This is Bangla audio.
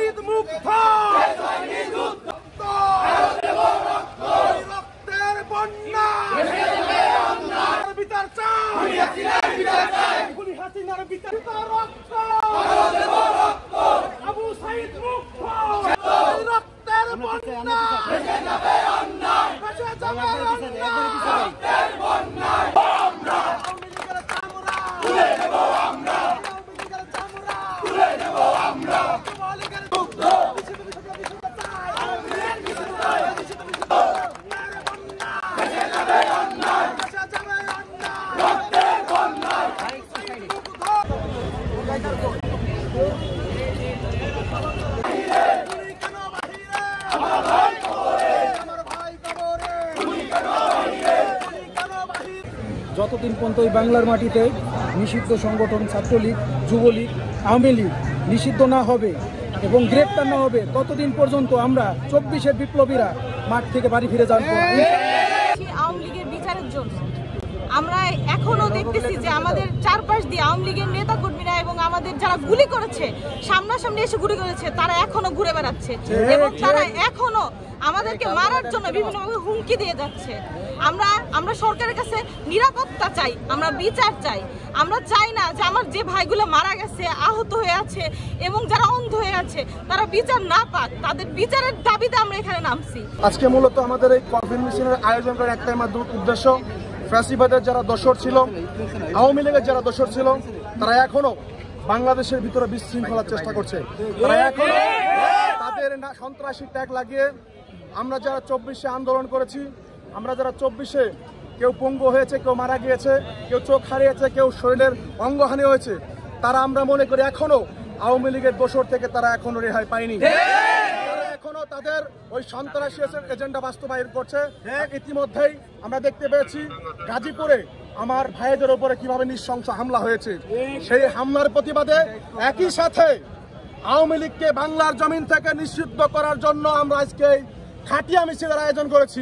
শহীদ মুগ্ধ রক্তের বন্যা বিচার চাই গুলি হাসিনার বিচার রক্ত আবু সাইদ মুগ্ধ রক্তের বন্যা ভেসে যাবে অন্যায় ভেসে যাবে রক্তের বন্যায় আমরা আওয়ামী লীগের চামড়া তুলে নেব আমরা আওয়ামী লীগের চামড়া তুলে নেব আমরা আওয়ামী লীগের মুগ্ধ ভেসে যাবে অন্যায় ভেসে যাবে অন্যায় রক্তের বন্যায় যতদিন পর্যন্ত এই বাংলার মাটিতে নিষিদ্ধ সংগঠন ছাত্রলীগ, যুবলীগ, আওয়ামী লীগ নিষিদ্ধ না হবে এবং গ্রেপ্তার না হবে ততদিন পর্যন্ত আমরা 24-এর বিপ্লবীরা মাঠ থেকে বাড়ি ফিরে যাব। আওয়ামী লীগের বিচারের জন্য আমরা এখনো দেখতেছি যে আমাদের চারপাশ দিয়ে আওয়ামী লীগের নেতা কর্মীরা এবং আমাদের যারা গুলি করেছে, সামনাসামনি এসে গুলি করেছে, তারা এখনো ঘুরে বেড়াচ্ছে এবং তারা এখনো আমাদেরকে মারার জন্য বিভিন্নভাবে হুমকি দিয়ে যাচ্ছে। আমরা সরকারের কাছে নিরাপত্তা চাই, আমরা বিচার চাই। আমরা চাই না যে আমার যে ভাইগুলো মারা গেছে, আহত হয়ে আছে এবং যারা অন্ধ হয়ে আছে তারা বিচার না পাক, তাদের বিচারের দাবিতে আমরা এখানে নামছি। আজকে মূলত আমাদের এই কফিন মিছিলের আয়োজন করার একটাই মাত্র উদ্দেশ্য, ফ্যাসিবাদের যারা দোসর ছিল, আওয়ামী লীগের যারা দোসর ছিল, তারা এখনো বাংলাদেশের ভিতরে বিশৃঙ্খলার চেষ্টা করছে। তারা এখনো তাদের সন্ত্রাসী ট্যাগ লাগিয়ে আমরা যারা 24-এ আন্দোলন করেছি, আমরা যারা 24-এ কেউ পঙ্গু হয়েছে, কেউ মারা গিয়েছে, কেউ চোখ হারিয়েছে, কেউ শরীরের অঙ্গহানি হয়েছে, তারা আমরা মনে করি এখনো আওয়ামী লীগের দোসর থেকে তারা এখনো রেহাই পায়নি। এখনো তাদের ওই সন্ত্রাসী এজেন্ডা বাস্তবায়ন করছে। ইতিমধ্যেই আমরা দেখতে পেয়েছি গাজীপুরে আমার ভাইদের উপরে কিভাবে নৃশংস হামলা হয়েছে। সেই হামলার প্রতিবাদে একই সাথে আওয়ামী লীগকে বাংলার জমিন থেকে নিষিদ্ধ করার জন্য আমরা আজকে খাটিয়া মিছিলের আয়োজন করেছি।